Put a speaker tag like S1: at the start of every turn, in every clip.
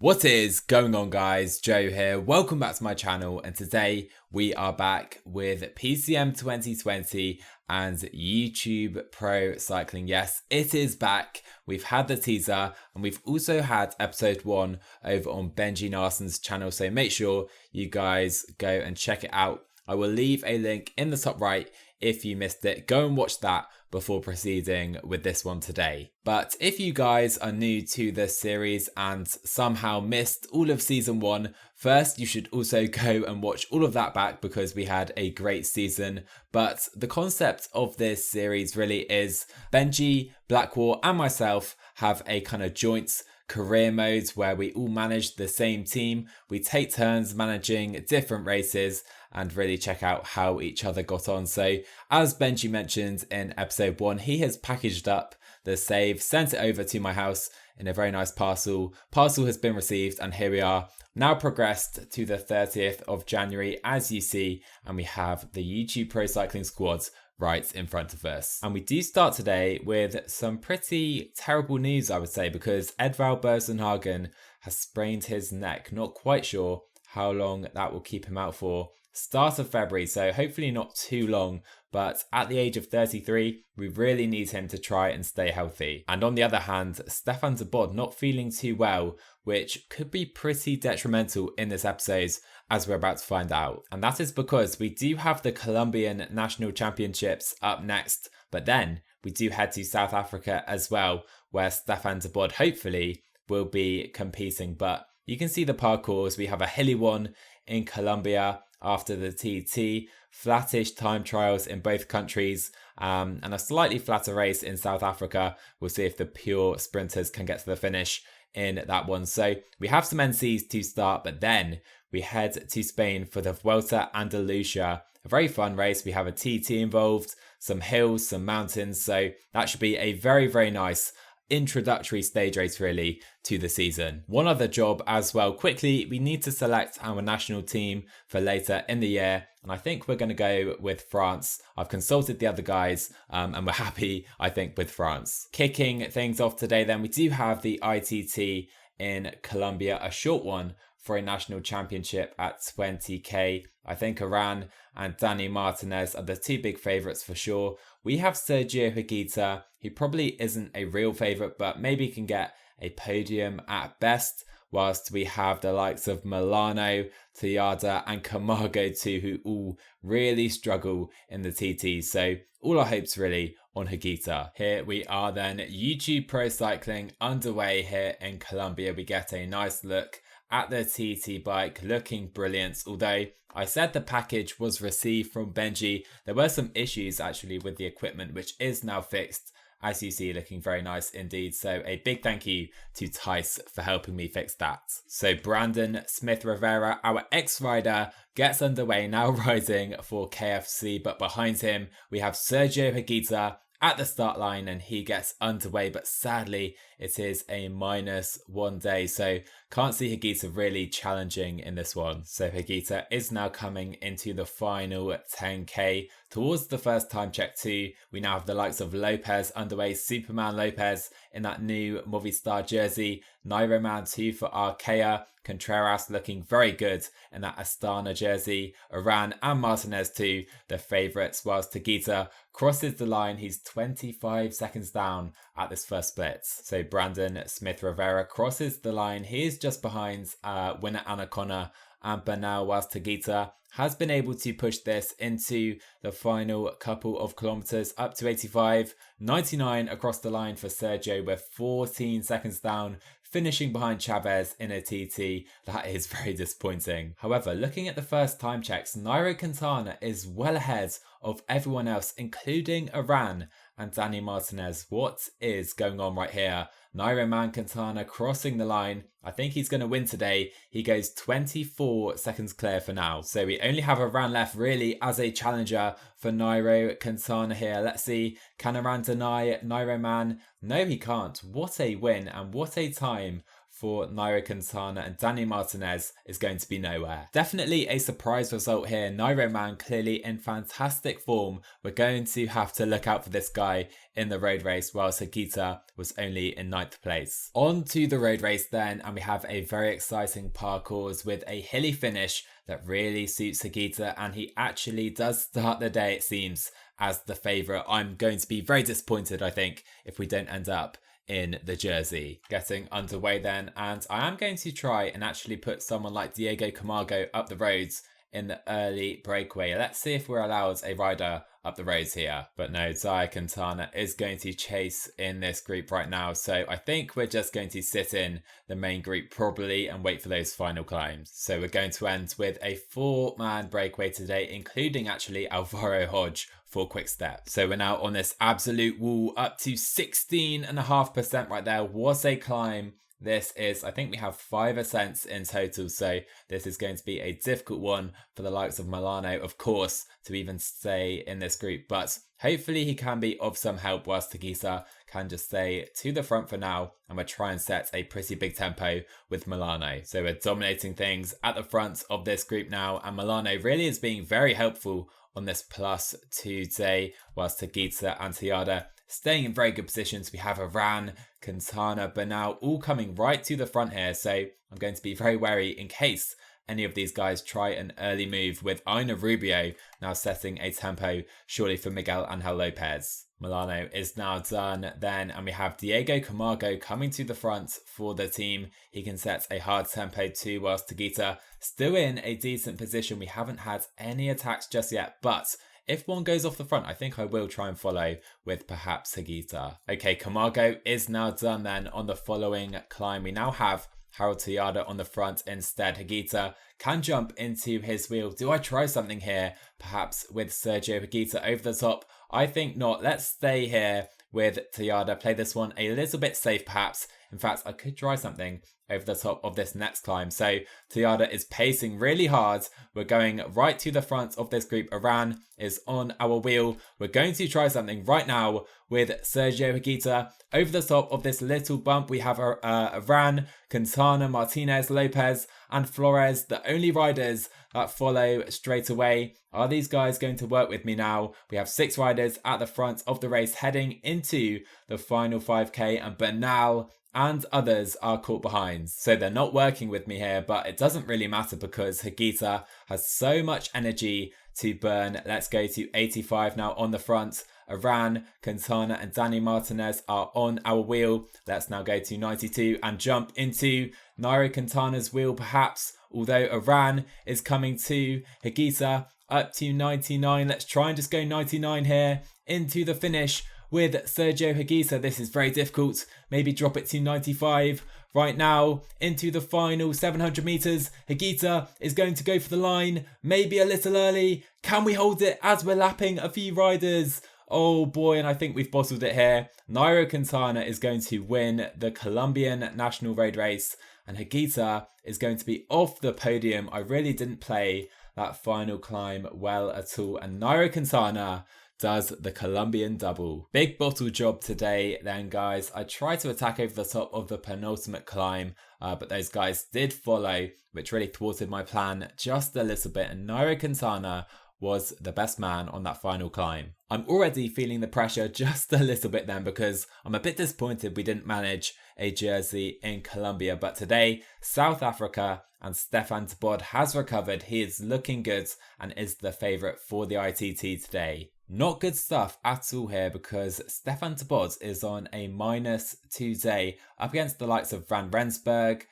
S1: What is going on, guys? Joe here. Welcome back to my channel, and today we are back with PCM 2020 and YouTube Pro Cycling. Yes, it is back. We've had the teaser and we've also had episode 1 over on Benji Naesen's channel, so make sure you guys go and check it out. I will leave a link in the top right if you missed it. Go and watch that before proceeding with this one today. But if you guys are new to this series and somehow missed all of season 1, first you should also go and watch all of that back because we had a great season. But the concept of this series really is Benji, Blackwar and myself have a kind of joint career mode where we all manage the same team. We take turns managing different races and really check out how each other got on. So as Benji mentioned in episode 1, he has packaged up the save, sent it over to my house in a very nice parcel. Parcel has been received and here we are, now progressed to the 30th of January as you see, and we have the YouTube Pro Cycling squad right in front of us. And we do start today with some pretty terrible news, I would say, because Edvald Boasson has sprained his neck. Not quite sure how long that will keep him out for. Start of February, so hopefully not too long, but at the age of 33, we really need him to try and stay healthy. And on the other hand, Stefan de Bod not feeling too well, which could be pretty detrimental in this episode, as we're about to find out. And that is because we do have the Colombian National Championships up next, but then we do head to South Africa as well, where Stefan de Bod hopefully will be competing. But you can see the parcours. We have a hilly one in Colombia after the TT, flattish time trials in both countries, and a slightly flatter race in South Africa. We'll see if the pure sprinters can get to the finish in that one. So we have some NCs to start, but then we head to Spain for the Vuelta Andalucía. A very fun race. We have a TT involved, some hills, some mountains. So that should be a very, very nice introductory stage race really to the season. One other job as well, quickly, we need to select our national team for later in the year, and I think we're going to go with France. I've consulted the other guys and we're happy, I think, with France. Kicking things off today then, we do have the ITT in Colombia, a short one for a national championship at 20k. I think Iran and Danny Martinez are the two big favourites for sure. We have Sergio Higuita. He probably isn't a real favourite, but maybe can get a podium at best, whilst we have the likes of Milano, Tejada and Camargo too, who all really struggle in the TT. So all our hopes really on Higuita. Here we are then, YouTube Pro Cycling underway here in Colombia. We get a nice look at the TT bike, looking brilliant. Although I said the package was received from Benji, there were some issues actually with the equipment, which is now fixed. As you see, looking very nice indeed. So a big thank you to Tice for helping me fix that. So Brandon Smith Rivera, our ex-rider, gets underway, now riding for KFC. But behind him, we have Sergio Higuita at the start line and he gets underway. But sadly, it is a -1 day. So can't see Higuita really challenging in this one. So Higuita is now coming into the final 10k. Towards the first time check too, we now have the likes of Lopez underway, Superman Lopez in that new Movistar jersey, Nairo Man 2 for Arkea, Contreras looking very good in that Astana jersey, Iran and Martinez too, the favourites, whilst Higuita crosses the line. He's 25 seconds down at this first split. So Brandon Smith Rivera crosses the line. He is just behind winner Anacona and Bernal, whilst Higuita has been able to push this into the final couple of kilometres up to 85, 99 across the line for Sergio. We're 14 seconds down, finishing behind Chavez in a TT. That is very disappointing. However, looking at the first time checks, Nairo Quintana is well ahead of everyone else, including Iran and Danny Martinez. What is going on right here? Nairo Man Quintana crossing the line. I think he's going to win today. He goes 24 seconds clear for now. So we only have Iran left really as a challenger for Nairo Quintana here. Let's see, can Iran deny Nairo Man? No, he can't. What a win and what a time for Nairo Quintana and Dani Martinez is going to be nowhere. Definitely a surprise result here. Nairo man clearly in fantastic form. We're going to have to look out for this guy in the road race, whilst Higuita was only in 9th place. On to the road race then, and we have a very exciting parcours with a hilly finish that really suits Higuita, and he actually does start the day, it seems, as the favourite. I'm going to be very disappointed, I think, if we don't end up in the jersey. Getting underway then, and I am going to try and actually put someone like Diego Camargo up the roads in the early breakaway. Let's see if we're allowed a rider up the roads here. But no, Nairo Quintana is going to chase in this group right now. So I think we're just going to sit in the main group probably and wait for those final climbs. So we're going to end with a 4-man breakaway today, including actually Alvaro Hodge for quick step. So we're now on this absolute wall up to 16.5% right there. Was a climb. This is, I think we have 5 ascents in total, so this is going to be a difficult one for the likes of Milano, of course, to even stay in this group. But hopefully he can be of some help, whilst Higuita can just stay to the front for now, and we'll try and set a pretty big tempo with Milano. So we're dominating things at the front of this group now, and Milano really is being very helpful on this +2 day, whilst Higuita and Tejada staying in very good positions. We have Iran, Quintana, Bernal all coming right to the front here. So I'm going to be very wary in case any of these guys try an early move, with Aina Rubio now setting a tempo surely for Miguel Angel Lopez. Milano is now done then, and we have Diego Camargo coming to the front for the team. He can set a hard tempo too, whilst Higuita still in a decent position. We haven't had any attacks just yet, but if one goes off the front, I think I will try and follow with perhaps Higuita. Okay, Camargo is now done then on the following climb. We now have Harold Tejada on the front instead. Higuita can jump into his wheel. Do I try something here? Perhaps with Sergio Higuita over the top? I think not. Let's stay here with Tejada. Play this one a little bit safe perhaps. In fact, I could try something over the top of this next climb. So Tejada is pacing really hard. We're going right to the front of this group. Iran is on our wheel. We're going to try something right now with Sergio Higuita. Over the top of this little bump, we have Iran, Quintana, Martinez, Lopez, and Flores, the only riders that follow straight away. Are these guys going to work with me now? We have 6 riders at the front of the race heading into the final 5k, and Bernal and others are caught behind. So they're not working with me here, but it doesn't really matter because Higuita has so much energy to burn. Let's go to 85 now on the front. Iran, Quintana and Dani Martinez are on our wheel. Let's now go to 92 and jump into Nairo Quintana's wheel perhaps, although Iran is coming to Higuita up to 99. Let's try and just go 99 here into the finish with Sergio Higuita. This is very difficult. Maybe drop it to 95 right now into the final 700 meters. Higuita is going to go for the line, maybe a little early. Can we hold it as we're lapping a few riders? Oh boy, and I think we've bottled it here. Nairo Quintana is going to win the Colombian national road race, and Higuita is going to be off the podium. I really didn't play that final climb well at all, and Nairo Quintana does the Colombian double. Big bottle job today then, guys. I tried to attack over the top of the penultimate climb, but those guys did follow, which really thwarted my plan just a little bit, and Nairo Quintana was the best man on that final climb. I'm already feeling the pressure just a little bit then, because I'm a bit disappointed we didn't manage a jersey in Colombia, but today South Africa and Stefan de Bod has recovered. He is looking good and is the favourite for the ITT today. Not good stuff at all here, because Stefan de Bod is on a -2 day up against the likes of Van Rensburg.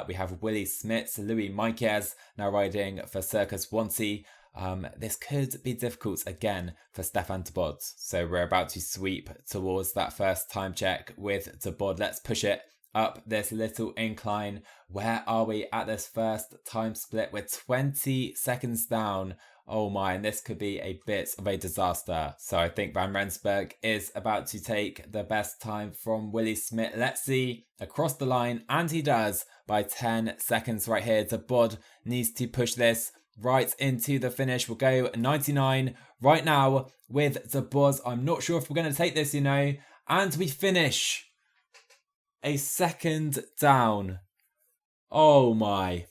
S1: We have Willie Smits, Louis Enquires now riding for Circus Wanty. This could be difficult again for Stefan de Bod. So we're about to sweep towards that first time check with de Bod. Let's push it up this little incline. Where are we at this first time split? We're 20 seconds down. Oh my, and this could be a bit of a disaster. So I think Van Rensburg is about to take the best time from Willie Smith. Let's see, across the line, and he does by 10 seconds right here. De Bod needs to push this right into the finish. We'll go 99 right now with De Bod. I'm not sure if we're going to take this, you know. And we finish a second down Oh my,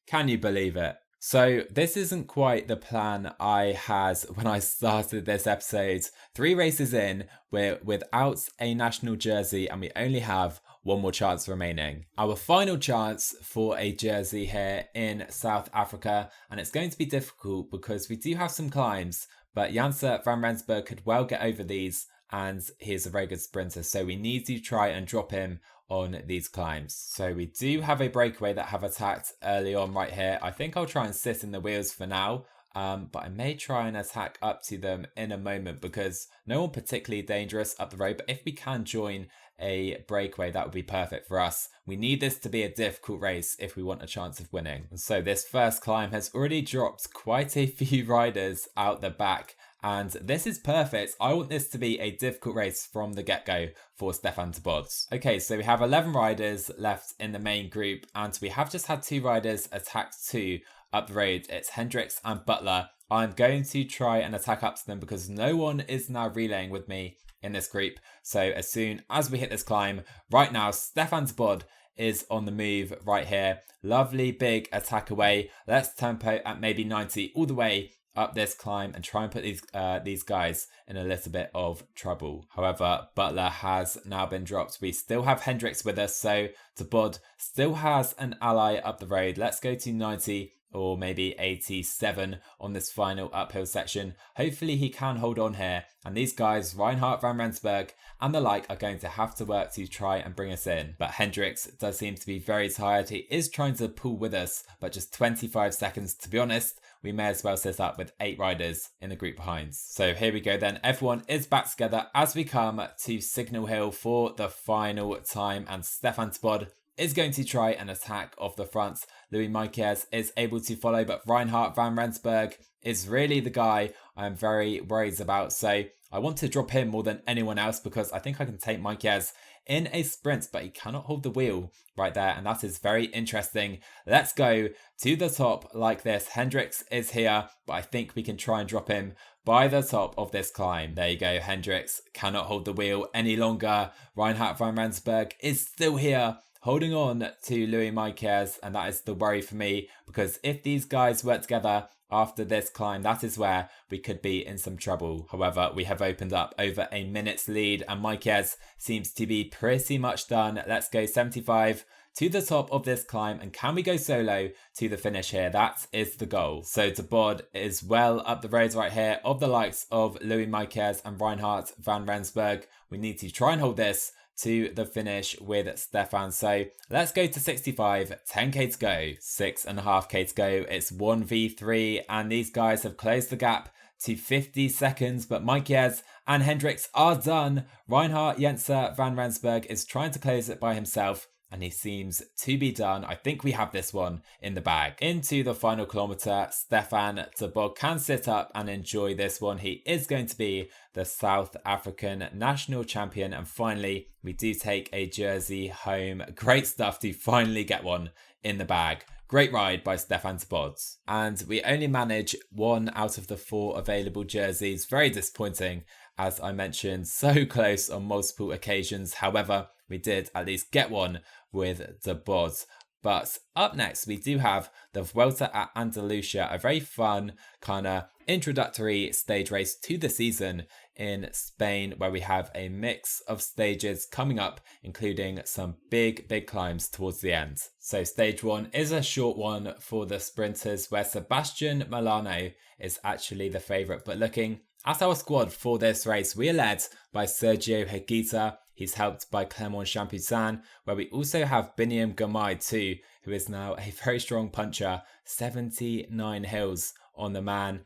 S1: can you believe it? So this isn't quite the plan I had when I started this episode. 3 races in, we're without a national jersey and we only have one more chance remaining. Our final chance for a jersey here in South Africa, and it's going to be difficult because we do have some climbs, but Janse van Rensburg could well get over these and he's a very good sprinter, so we need to try and drop him on these climbs. So we do have a breakaway that have attacked early on right here. I think I'll try and sit in the wheels for now, but I may try and attack up to them in a moment because no one particularly dangerous up the road, but if we can join a breakaway, that would be perfect for us. We need this to be a difficult race if we want a chance of winning. And so this first climb has already dropped quite a few riders out the back, and this is perfect. I want this to be a difficult race from the get-go for Stefan de Bod. Okay, so we have 11 riders left in the main group, and we have just had 2 riders attack 2 up the road. It's Hendricks and Butler. I'm going to try and attack up to them because no one is now relaying with me in this group. So as soon as we hit this climb, right now, Stefan de Bod is on the move right here. Lovely big attack away. Let's tempo at maybe 90 all the way up this climb and try and put these guys in a little bit of trouble. However, Butler has now been dropped. We still have Hendricks with us, so de Bod still has an ally up the road. Let's go to 90 or maybe 87 on this final uphill section. Hopefully he can hold on here. And these guys, Reinhard van Rensburg and the like, are going to have to work to try and bring us in. But Hendricks does seem to be very tired. He is trying to pull with us, but just 25 seconds. To be honest, we may as well sit up with 8 riders in the group behind. So here we go then. Everyone is back together as we come to Signal Hill for the final time. And Stefan de Bod is going to try an attack off the front. Louis Miquez is able to follow, but Reinhard van Rensburg is really the guy I'm very worried about. So I want to drop him more than anyone else because I think I can take Miquez in a sprint, but he cannot hold the wheel right there, and that is very interesting. Let's go to the top like this. Hendricks is here, but I think we can try and drop him by the top of this climb. There you go. Hendricks cannot hold the wheel any longer. Reinhard van Rensburg is still here, holding on to Louis Miquez, and that is the worry for me because if these guys work together after this climb, that is where we could be in some trouble. However, we have opened up over a minute's lead and Miquez seems to be pretty much done. Let's go 75 to the top of this climb, and can we go solo to the finish here? That is the goal. So de Bod is well up the road right here of the likes of Louis Miquez and Reinhard van Rensburg. We need to try and hold this to the finish with Stefan. So let's go to 65, 10k to go, 6.5k to go. It's 1v3 and these guys have closed the gap to 50 seconds, but Miquez and Hendricks are done. Reinhard Janse van Rensburg is trying to close it by himself and he seems to be done. I think we have this one in the bag. Into the final kilometre, Stefan de Bod can sit up and enjoy this one. He is going to be the South African national champion, and finally we do take a jersey home. Great stuff to finally get one in the bag. Great ride by Stefan de Bod. And we only manage 1 out of the 4 available jerseys. Very disappointing, as I mentioned, so close on multiple occasions. However, we did at least get one with de Bod. But up next, we do have the Vuelta at Andalucía, a very fun kind of introductory stage race to the season in Spain, where we have a mix of stages coming up, including some big climbs towards the end. So stage 1 is a short one for the sprinters, where Sebastian Milano is actually the favourite. But looking at our squad for this race, we are led by Sergio Higuita. He's helped by Clément Champoussin, where we also have Biniam Girmay too, who is now a very strong puncher. 79 hills on the man.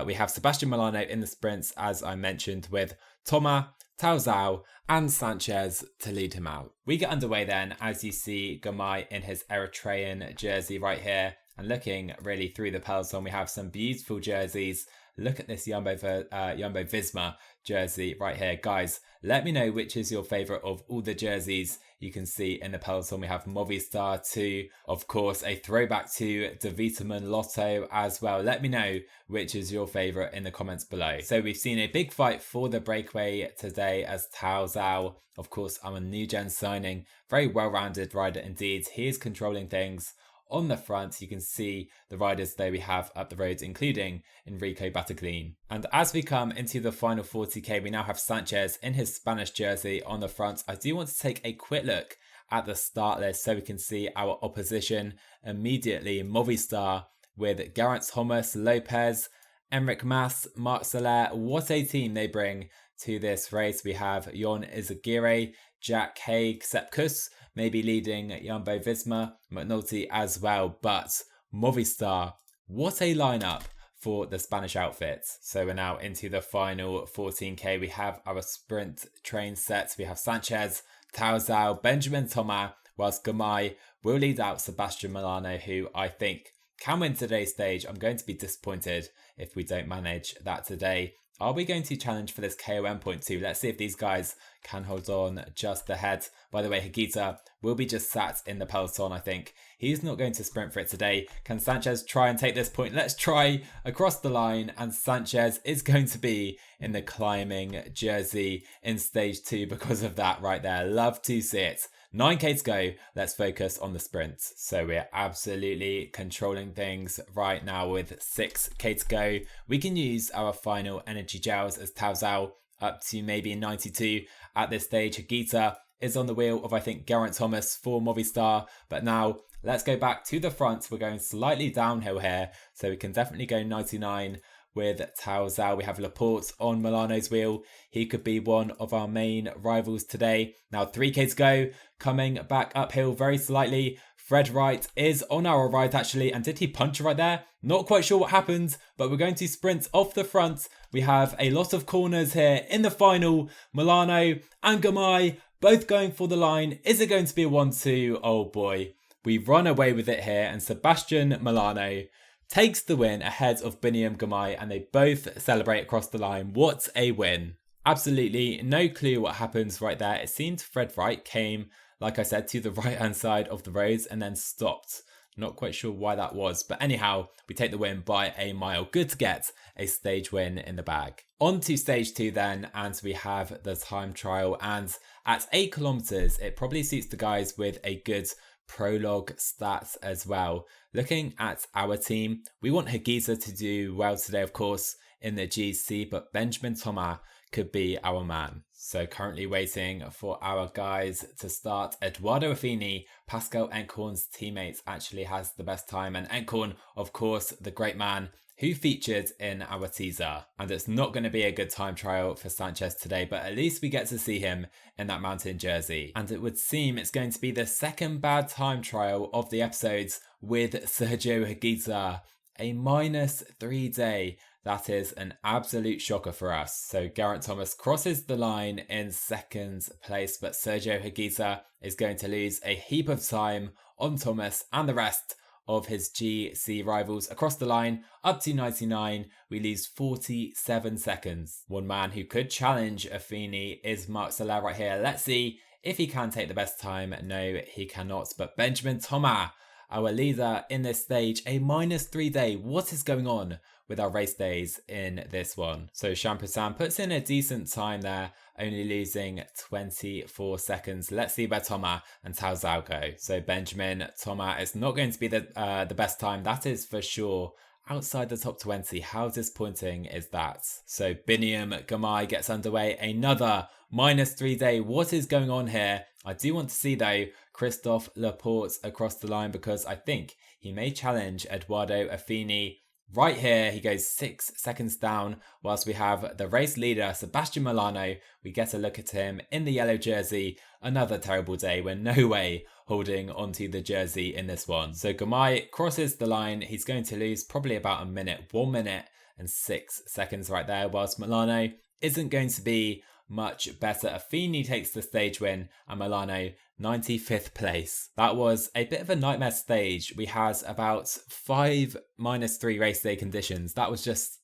S1: We have Sebastian Milano in the sprints, as I mentioned, with Thomas, Tauzao and Sanchez to lead him out. We get underway then, as you see Girmay in his Eritrean jersey right here. And looking really through the peloton, we have some beautiful jerseys. Look at this Jumbo Visma jersey right here. Guys, let me know which is your favourite of all the jerseys you can see in the peloton. We have Movistar 2, of course, a throwback to De Vitamin Lotto as well. Let me know which is your favourite in the comments below. So we've seen a big fight for the breakaway today as Tao Zhao, of course, our new gen signing. Very well-rounded rider indeed. He is controlling things. On the front, you can see the riders that we have up the road, including Enrico Battaglin. And as we come into the final 40k, we now have Sanchez in his Spanish jersey on the front. I do want to take a quick look at the start list so we can see our opposition immediately. Movistar with Geraint Thomas, Lopez, Enric Mas, Marc Soler. What a team they bring to this race. We have Jon Izagirre, Jack Haig, Sepp Kuss, maybe leading Jumbo Visma, McNulty as well. But Movistar, what a lineup for the Spanish outfits. So we're now into the final 14k. We have our sprint train set. We have Sanchez, Tao Zhao, Benjamin Thomas, whilst Gamay will lead out Sebastian Milano, who I think can win today's stage. I'm going to be disappointed if we don't manage that today. Are we going to challenge for this KOM point too? Let's see if these guys can hold on just ahead. By the way, Higuita will be just sat in the peloton, I think. He's not going to sprint for it today. Can Sanchez try and take this point? Let's try across the line. And Sanchez is going to be in the climbing jersey in stage 2 because of that right there. Love to see it. 9k to go. Let's focus on the sprint. So we're absolutely controlling things right now with 6k to go. We can use our final energy gels as Tao Zhao up to maybe 92 at this stage. Higuita is on the wheel of, I think, Geraint Thomas for Movistar. But now let's go back to the front. We're going slightly downhill here, so we can definitely go 99 with Tao Zhao. We have Laporte on Milano's wheel. He could be one of our main rivals today. Now 3k to go, coming back uphill very slightly. Fred Wright is on our right actually, and did he punch right there? Not quite sure what happened, but we're going to sprint off the front. We have a lot of corners here in the final. Milano and Gamay both going for the line. Is it going to be a 1-2? Oh boy, we run away with it here, and Sebastian Milano takes the win ahead of Biniam Gamay, and they both celebrate across the line. What a win. Absolutely no clue what happens right there. It seemed Fred Wright came, like I said, to the right hand side of the roads and then stopped. Not quite sure why that was, but anyhow, we take the win by a mile. Good to get a stage win in the bag. On to stage 2 then, and we have the time trial, and at 8 kilometers, it probably suits the guys with a good prologue stats as well. Looking at our team, we want Higuita to do well today, of course, in the GC, but Benjamin Thomas could be our man. So currently waiting for our guys to start. Eduardo Affini, Pascal Enkhorn's teammate, actually has the best time, and Enkhorn, of course, the great man who featured in our teaser. And it's not going to be a good time trial for Sanchez today, but at least we get to see him in that mountain jersey. And it would seem it's going to be the second bad time trial of the episodes with Sergio Higuita. A -3 day. That is an absolute shocker for us. So Geraint Thomas crosses the line in second place, but Sergio Higuita is going to lose a heap of time on Thomas and the rest of his GC rivals across the line. Up to 99, we lose 47 seconds. One man who could challenge Affini is Marc Soler right here. Let's see if he can take the best time. No, he cannot. But Benjamin Thomas, our leader in this stage, a -3 day. What is going on with our race days in this one? So Champoussin puts in a decent time there, only losing 24 seconds. Let's see where Thomas and Tao Zhao go. So Benjamin Thomas is not going to be the best time, that is for sure. Outside the top 20, how disappointing is that? So Biniam Gamay gets underway, another -3 day. What is going on here? I do want to see though Christophe Laporte across the line, because I think he may challenge Eduardo Affini. Right here, he goes 6 seconds down, whilst we have the race leader, Sebastian Milano. We get a look at him in the yellow jersey. Another terrible day. We're no way holding onto the jersey in this one. So Gamay crosses the line. He's going to lose probably about a minute, 1 minute and 6 seconds right there, whilst Milano isn't going to be much better. Affini takes the stage win and Milano 95th place. That was a bit of a nightmare stage. We had about 5 -3 race day conditions. That was just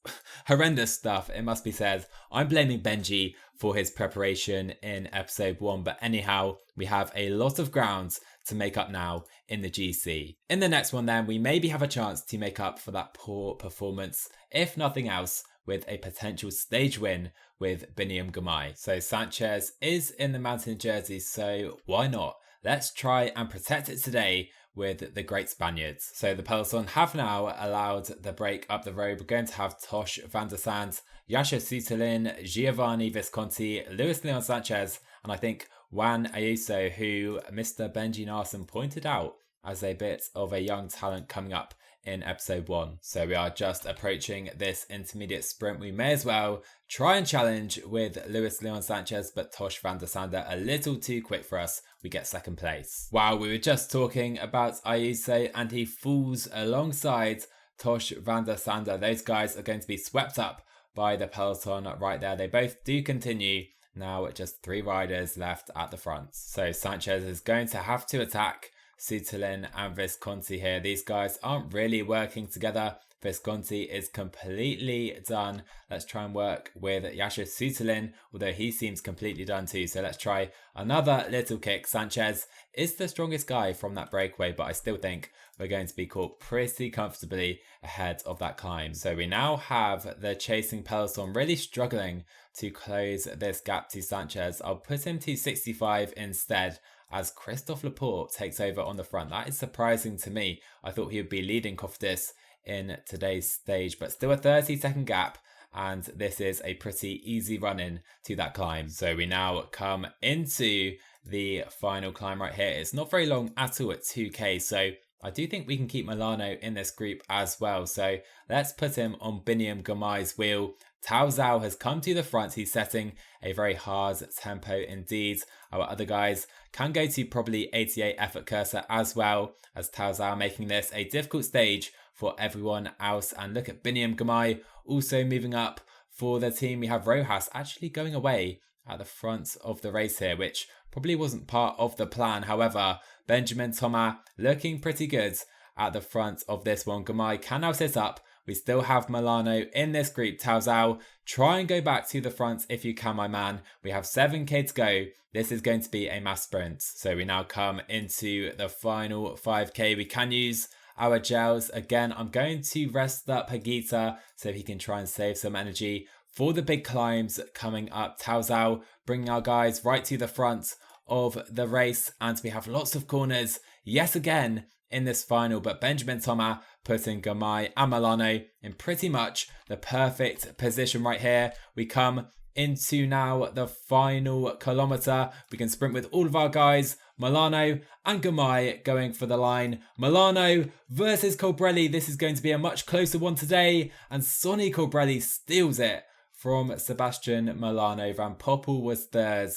S1: horrendous stuff, it must be said. I'm blaming Benji for his preparation in episode 1, but anyhow, we have a lot of ground to make up now in the GC. In the next one then, we maybe have a chance to make up for that poor performance, if nothing else, with a potential stage win with Biniam Girmay. So Sanchez is in the mountain jersey, so why not? Let's try and protect it today with the great Spaniards. So the peloton have now allowed the break up the road. We're going to have Tosh van der Sande, Jascha Sütterlin, Giovanni Visconti, Luis Leon Sanchez, and I think Juan Ayuso, who Mr. Benji Naesen pointed out as a bit of a young talent coming up in episode 1. So we are just approaching this intermediate sprint. We may as well try and challenge with Luis Leon Sanchez, but Tosh van der Sande a little too quick for us. We get second place. Wow, we were just talking about Ayuso and he falls alongside Tosh van der Sande. Those guys are going to be swept up by the peloton right there. They both do continue. Now just 3 riders left at the front. So Sanchez is going to have to attack Sütterlin and Visconti here. These guys aren't really working together. Visconti is completely done. Let's try and work with Jascha Sütterlin, although he seems completely done too. So let's try another little kick. Sanchez is the strongest guy from that breakaway, but I still think we're going to be caught pretty comfortably ahead of that climb. So we now have the chasing peloton really struggling to close this gap to Sanchez. I'll put him to 65 instead, as Christophe Laporte takes over on the front. That is surprising to me. I thought he would be leading Cofidis in today's stage, but still a 30-second gap, and this is a pretty easy run-in to that climb. So we now come into the final climb right here. It's not very long at all at 2k, so I do think we can keep Milano in this group as well. So let's put him on Biniam Girmay's wheel. Tao Zhao has come to the front. He's setting a very hard tempo indeed. Our other guys can go to probably 88 effort cursor as well, as Tao Zhao making this a difficult stage for everyone else. And look at Biniam Girmay also moving up for the team. We have Rojas actually going away at the front of the race here, which probably wasn't part of the plan. However, Benjamin Thomas looking pretty good at the front of this one. Girmay can now sit up. We still have Milano in this group. Tao Zhao, try and go back to the front if you can, my man. We have 7k to go. This is going to be a mass sprint. So we now come into the final 5k. We can use our gels. Again, I'm going to rest up Higuita so he can try and save some energy for the big climbs coming up. Tao Zhao bringing our guys right to the front of the race, and we have lots of corners yet again in this final, but Benjamin Thomas putting Girmay and Milano in pretty much the perfect position right here. We come into now the final kilometre. We can sprint with all of our guys. Milano and Girmay going for the line. Milano versus Colbrelli. This is going to be a much closer one today, and Sonny Colbrelli steals it from Sebastian Milano. Van Poppel was third.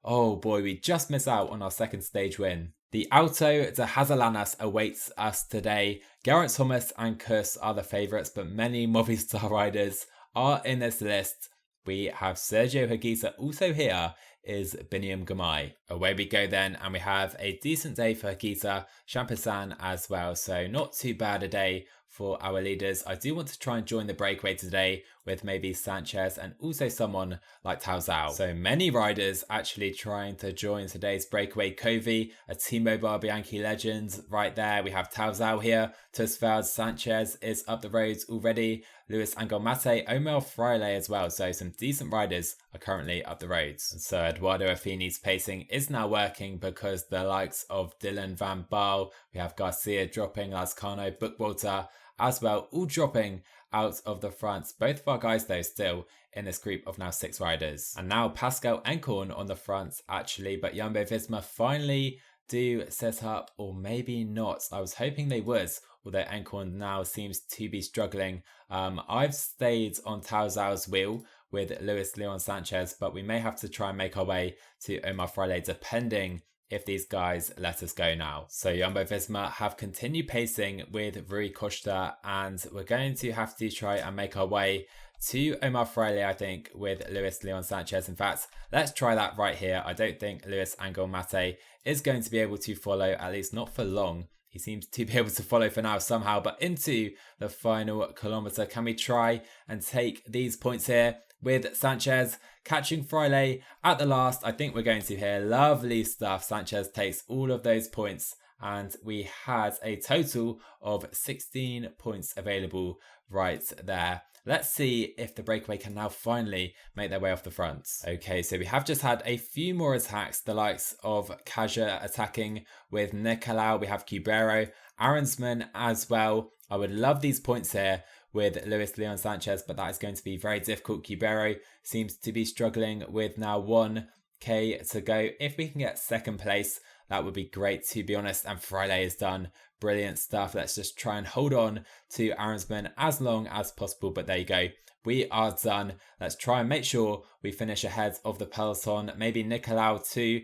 S1: Oh boy, we just miss out on our second stage win. The Auto de Hazellanas awaits us today. Geraint Thomas and Kuss are the favourites, but many Movistar riders are in this list. We have Sergio Higuita also here is Biniam Girmay. Away we go then, and we have a decent day for Higuita, Champisan as well, so not too bad a day for our leaders. I do want to try and join the breakaway today with maybe Sanchez and also someone like Tao Zhao. So many riders actually trying to join today's breakaway. Covey, a T-Mobile Bianchi legend right there. We have Tao Zhao here. Tusveld Sanchez is up the roads already. Luis Angelmate, Omar Fraile as well. So some decent riders are currently up the roads. So Eduardo Affini's pacing is now working because the likes of Dylan Van Baal, we have Garcia dropping, Lascano, Bookwalter as well, all dropping out of the front. Both of our guys though still in this group of now 6 riders. And now Pascal Encorn on the front actually, but Jumbo Visma finally do set up, or maybe not. I was hoping they would, although Encorn now seems to be struggling. I've stayed on Tao Zhao's wheel with Luis Leon Sanchez, but we may have to try and make our way to Omar Fraile depending if these guys let us go now. So Jumbo-Visma have continued pacing with Rui Costa, and we're going to have to try and make our way to Omar Fraile, I think, with Luis Leon Sanchez. In fact, let's try that right here. I don't think Luis Angel Mate is going to be able to follow, at least not for long. He seems to be able to follow for now somehow, but into the final kilometre. Can we try and take these points here with Sanchez catching Fraile at the last? I think we're going to here. Lovely stuff. Sanchez takes all of those points, and we had a total of 16 points available right there. Let's see if the breakaway can now finally make their way off the front. Okay, so we have just had a few more attacks, the likes of Kaja attacking with Nicolau. We have Cubero, Aronsman as well. I would love these points here with Luis Leon Sanchez, but that is going to be very difficult. Cubero seems to be struggling with now 1k to go. If we can get second place, that would be great, to be honest. And Friday is done. Brilliant stuff. Let's just try and hold on to Aronsman as long as possible. But there you go. We are done. Let's try and make sure we finish ahead of the peloton. Maybe Nicolau too,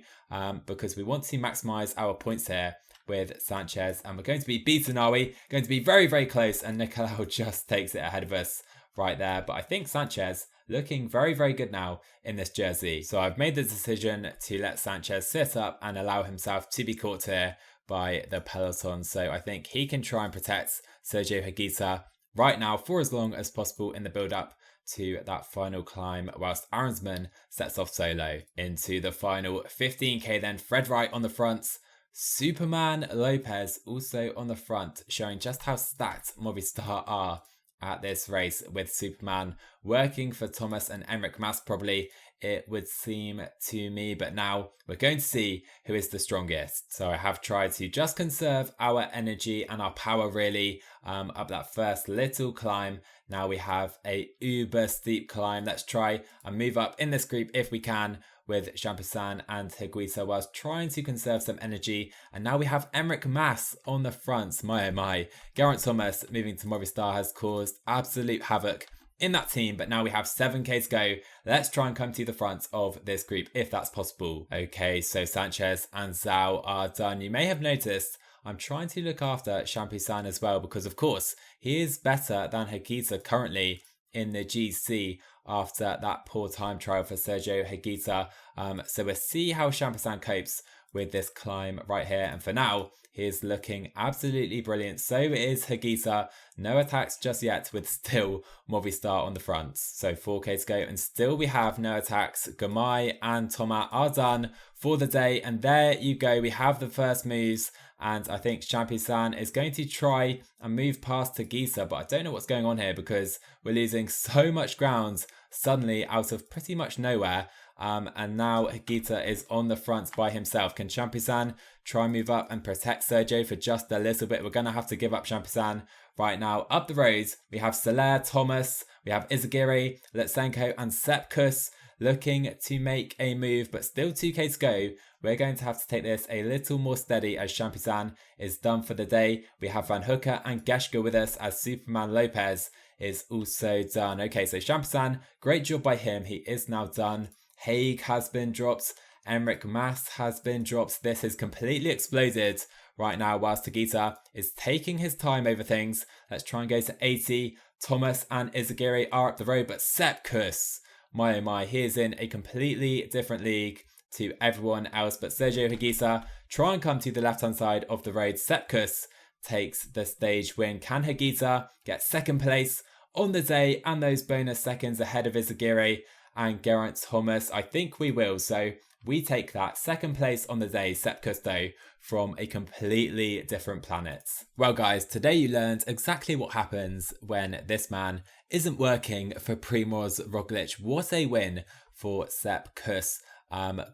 S1: because we want to maximize our points here with Sanchez. And we're going to be beaten, are we? Going to be very, very close. And Nicolau just takes it ahead of us right there. But I think Sanchez looking very, very good now in this jersey. So I've made the decision to let Sanchez sit up and allow himself to be caught here by the peloton. So I think he can try and protect Sergio Higuita right now for as long as possible in the build-up to that final climb, whilst Aronsman sets off solo into the final 15k. Then Fred Wright on the front, Superman Lopez also on the front, showing just how stacked Movistar are at this race, with Superman working for Thomas and Enric Mas, probably, it would seem to me. But now we're going to see who is the strongest. So I have tried to just conserve our energy and our power really up that first little climb. Now we have a uber steep climb. Let's try and move up in this group if we can, with Champoussin and Higuita, whilst trying to conserve some energy. And now we have Enric Mas on the front. My oh my. Geraint Thomas moving to Movistar has caused absolute havoc in that team, but now we have 7k to go. Let's try and come to the front of this group if that's possible. Okay, so Sanchez and Zhao are done. You may have noticed I'm trying to look after Champoussin as well, because of course he is better than Higuita currently in the GC after that poor time trial for Sergio Higuita. So we'll see how Champoussin copes with this climb right here. And for now, he is looking absolutely brilliant. So is Higuita. No attacks just yet, with still Movistar on the front. So 4k to go, and still we have no attacks. Gamay and Thomas are done for the day. And there you go. We have the first moves. And I think Champoussin is going to try and move past Higuita, but I don't know what's going on here, because we're losing so much ground suddenly out of pretty much nowhere. And now Higuita is on the front by himself. Can Champoussin try and move up and protect Sergio for just a little bit? We're going to have to give up Champoussin right now. Up the road, we have Soler, Thomas, we have Izagirre, Lutsenko and Sepkus looking to make a move, but still 2k to go. We're going to have to take this a little more steady as Champoussin is done for the day. We have Van Hooker and Geschke with us, as Superman Lopez is also done. Okay, so Champoussin, great job by him. He is now done. Haig has been dropped. Enric Mas has been dropped. This has completely exploded right now, whilst Higuita is taking his time over things. Let's try and go to 80. Thomas and Izagirre are up the road, but Sepkus, my oh my, he is in a completely different league to everyone else. But Sergio Higuita try and come to the left hand side of the road. Sepkus takes the stage win. Can Higuita get second place on the day and those bonus seconds ahead of Izagirre and Geraint Thomas? I think we will. So we take that second place on the day, Sepkus though, from a completely different planet. Well guys, today you learned exactly what happens when this man isn't working for Primoz Roglic. What a win for Sepkus.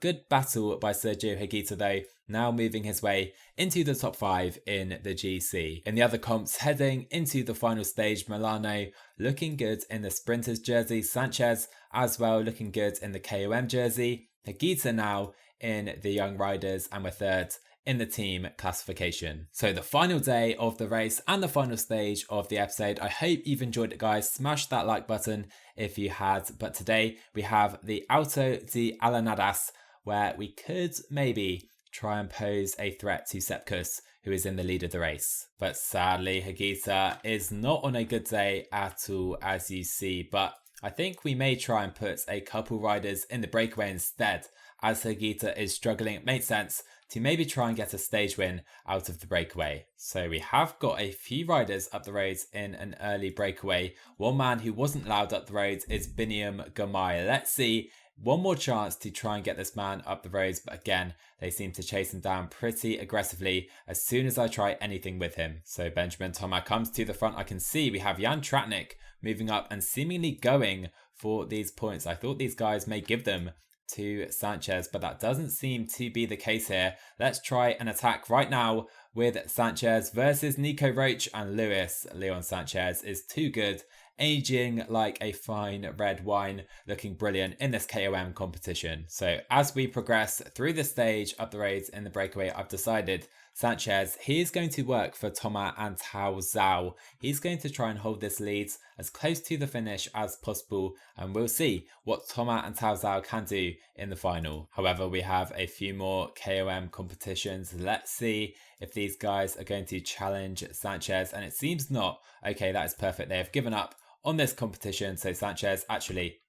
S1: Good battle by Sergio Higuita though, now moving his way into the top 5 in the GC. In the other comps, heading into the final stage, Milano looking good in the sprinters jersey, Sanchez as well looking good in the KOM jersey, Higuita now in the young riders, and we're third in the team classification. So the final day of the race and the final stage of the episode. I hope you've enjoyed it guys. Smash that like button if you had. But today we have the Alto de Alanadas, where we could maybe try and pose a threat to Sepkus, who is in the lead of the race. But sadly, Hagita is not on a good day at all, as you see, but I think we may try and put a couple riders in the breakaway instead. As Hagita is struggling, it makes sense to maybe try and get a stage win out of the breakaway. So we have got a few riders up the roads in an early breakaway. One man who wasn't allowed up the roads is Biniam Gamai. Let's see, one more chance to try and get this man up the roads, but again, they seem to chase him down pretty aggressively as soon as I try anything with him. So Benjamin Tomac comes to the front. I can see we have Jan Tratnik moving up and seemingly going for these points. I thought these guys may give them to Sanchez, but that doesn't seem to be the case here. Let's try an attack right now with Sanchez versus Nico Roach and Lewis. Leon Sanchez is too good, aging like a fine red wine, looking brilliant in this KOM competition. So as we progress through the stage up the roads in the breakaway, I've decided Sanchez, he is going to work for Toma and Tao Zhao. He's going to try and hold this lead as close to the finish as possible, and we'll see what Toma and Tao Zhao can do in the final. However, we have a few more KOM competitions. Let's see if these guys are going to challenge Sanchez, and it seems not. Okay, that is perfect. They have given up on this competition, so Sanchez actually,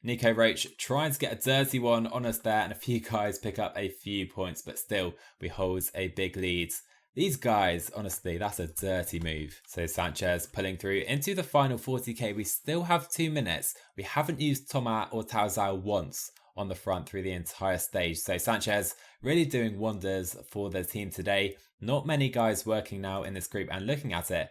S1: Nico Roach trying to get a dirty one on us there, and a few guys pick up a few points, but still we hold a big lead. These guys, honestly, that's a dirty move. So Sanchez pulling through into the final 40k. We still have 2 minutes. We haven't used Toma or Tao Zhao once on the front through the entire stage. So Sanchez really doing wonders for the team today. Not many guys working now in this group, and looking at it,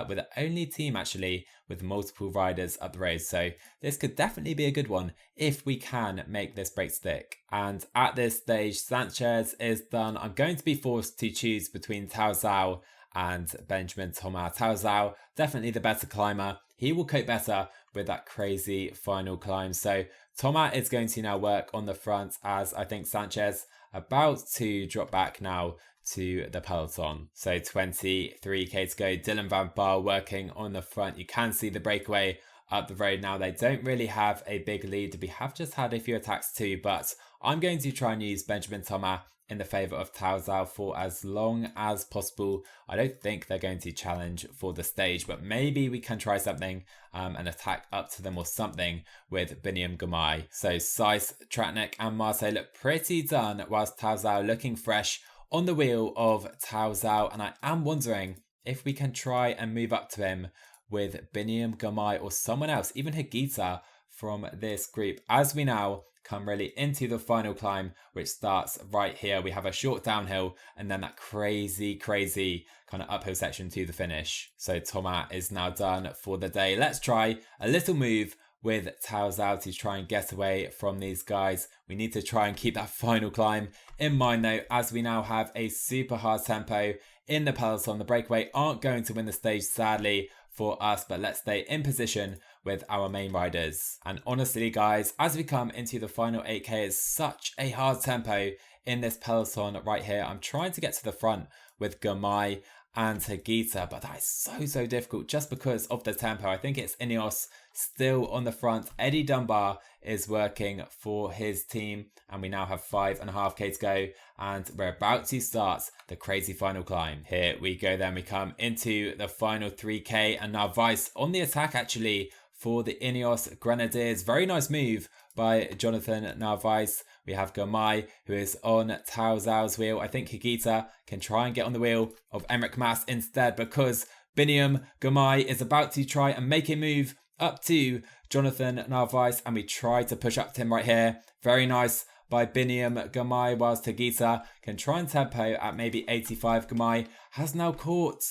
S1: with the only team actually with multiple riders up the road. So this could definitely be a good one if we can make this break stick. And at this stage, Sanchez is done. I'm going to be forced to choose between Tao Zhao and Benjamin Toma. Tao Zhao, definitely the better climber. He will cope better with that crazy final climb. So Toma is going to now work on the front, as I think Sanchez about to drop back now to the peloton. So 23k to go. Dylan Van Baal working on the front. You can see the breakaway up the road now. They don't really have a big lead. We have just had a few attacks too, but I'm going to try and use Benjamin Toma in the favour of Tao Zhao for as long as possible. I don't think they're going to challenge for the stage, but maybe we can try something, an attack up to them or something with Biniam Gamai. So Seiss, Tratnik and Marte look pretty done, whilst Tao Zhao looking fresh on the wheel of Tao Zhao, and I am wondering if we can try and move up to him with Biniam Gamai or someone else, even Hagita from this group, as we now come really into the final climb, which starts right here. We have a short downhill and then that crazy kind of uphill section to the finish. So Toma is now done for the day. Let's try a little move with Tao Zhao to try and get away from these guys. We need to try and keep that final climb in mind though, as we now have a super hard tempo in the peloton. The breakaway aren't going to win the stage, sadly, for us, but let's stay in position with our main riders. And honestly guys, as we come into the final 8k, it's such a hard tempo in this peloton right here. I'm trying to get to the front with Gamai and Hagita, but that is so difficult just because of the tempo. I think it's Ineos still on the front. Eddie Dunbar is working for his team, and we now have 5.5k to go, and we're about to start the crazy final climb. Here we go then. We come into the final 3k, and Narvaez on the attack actually for the Ineos Grenadiers. Very nice move by Jonathan Narvaez. We have Gamai, who is on Tao Zhao's wheel. I think Hagita can try and get on the wheel of Emmerich Mas instead, because Biniam Gamai is about to try and make a move up to Jonathan Narvaez, and we try to push up to him right here. Very nice by Biniam Gamai, whilst Hagita can try and tempo at maybe 85. Gamai has now caught,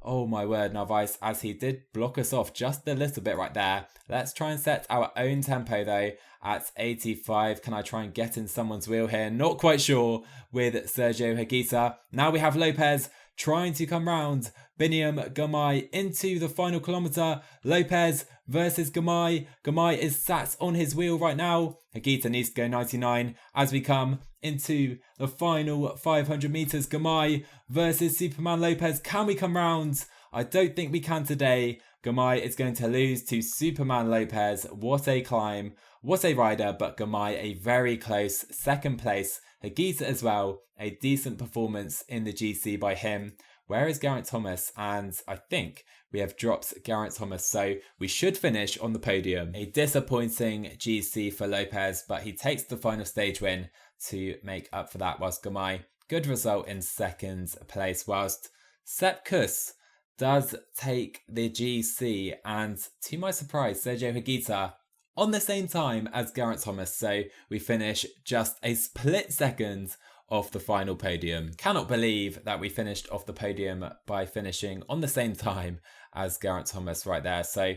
S1: oh my word, Narvaez, as he did block us off just a little bit right there. Let's try and set our own tempo though at 85. Can I try and get in someone's wheel here? Not quite sure with Sergio Hagita. Now we have Lopez trying to come round Biniam Gamai into the final kilometre. Lopez versus Gamai. Gamai is sat on his wheel right now. Hagita needs to go 99 as we come into the final 500 metres. Gamai versus Superman Lopez. Can we come round? I don't think we can today. Gamai is going to lose to Superman Lopez. What a climb. What a rider, but Gamai a very close second place Hagita as well, a decent performance in the GC by him. Where is Geraint Thomas? And I think we have dropped Geraint Thomas, so we should finish on the podium. A disappointing GC for Lopez, but he takes the final stage win to make up for that, whilst Gamay, good result in second place, whilst Sepp Kuss does take the GC, and to my surprise, Sergio Hagita on the same time as Geraint Thomas, so we finish just a split second off the final podium. Cannot believe that we finished off the podium by finishing on the same time as Geraint Thomas right there. So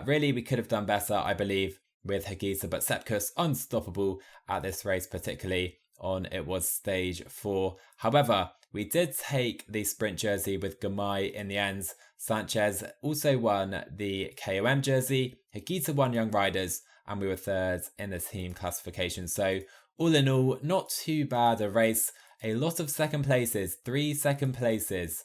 S1: really we could have done better, I believe, with Hagita, but Sepp Kuss unstoppable at this race, particularly on it was stage 4. However, we did take the sprint jersey with Gamay in the end. Sanchez also won the KOM jersey. Hagita won Young Riders, and we were third in the team classification. So all in all, not too bad a race. A lot of second places, 3 second places.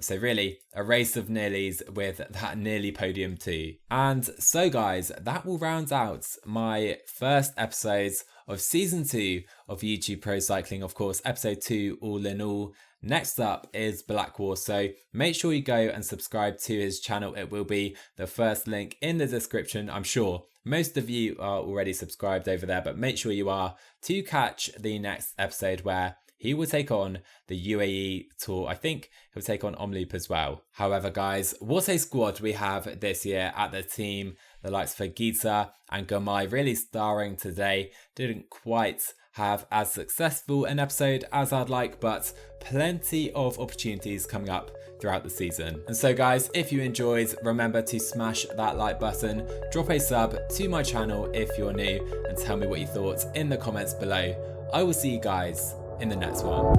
S1: So really a race of nearlies with that nearly podium too. And so guys, that will round out my first episode of season 2 of YouTube Pro Cycling. Of course, episode 2 all in all. Next up is Blackwar, so make sure you go and subscribe to his channel. It will be the first link in the description. I'm sure most of you are already subscribed over there, but make sure you are to catch the next episode where he will take on the UAE tour. I think he'll take on Omloop as well. However, guys, what a squad we have this year at the team. The likes of Hagita and Gamay really starring today. Didn't quite have as successful an episode as I'd like, but plenty of opportunities coming up throughout the season. And so guys, if you enjoyed, remember to smash that like button, drop a sub to my channel if you're new, and tell me what you thought in the comments below. I will see you guys in the next one.